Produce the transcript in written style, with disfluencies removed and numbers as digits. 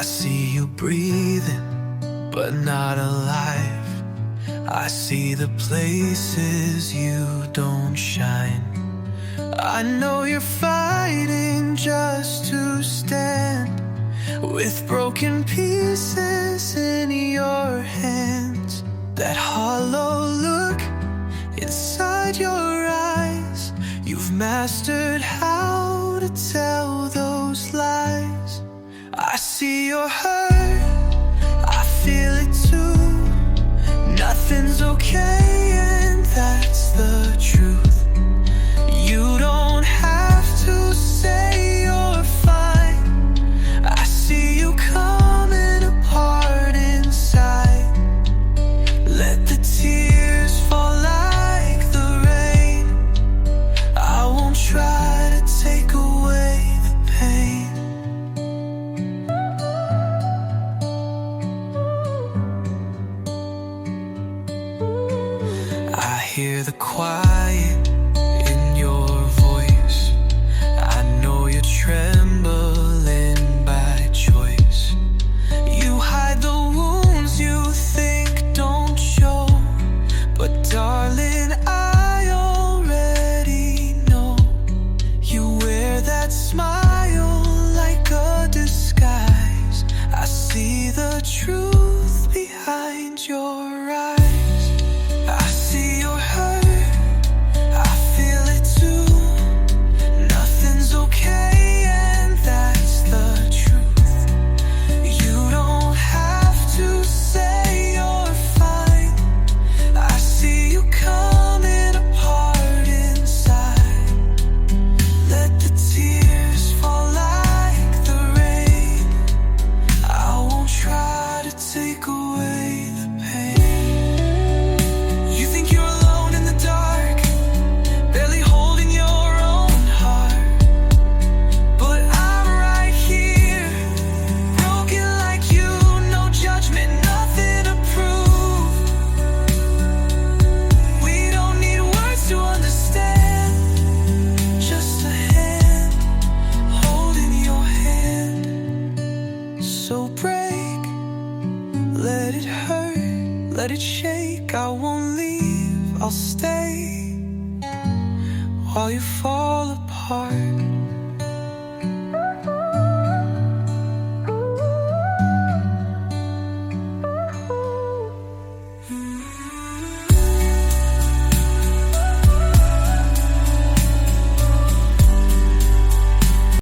see you breathing, but not alive. I see the places you don't shine. I know you're fighting just to stand, with broken pieces in your hands. That hollow look inside your eyes, you've mastered how to tell those lies. I see you're hurt, I feel it too. Nothing's okay, and that's the truth. You don't have to say you're fine. I see you coming apart inside. Let the tears fall like the rain. I won't try to take away the pain. I hear the quiet in your voice. I know you're trembling by choice. You hide the wounds you think don't show, but darling, I already know. You wear that smile like a disguise. I see the truth behind your eyes. I see you're hurt, I feel it too. Nothing's okay, and that's the truth. You don't have to say you're fine. I see you coming apart inside. Let the tears fall like the rain. I won't try to take away the pain. You think you're alone in the dark, barely holding your own heart, but I'm right here, broken like you. No judgment, nothing to prove. We don't need words to understand, just a hand holding your hand. So break, let it hurt, let it shake. I won't leave, I'll stay while you fall apart.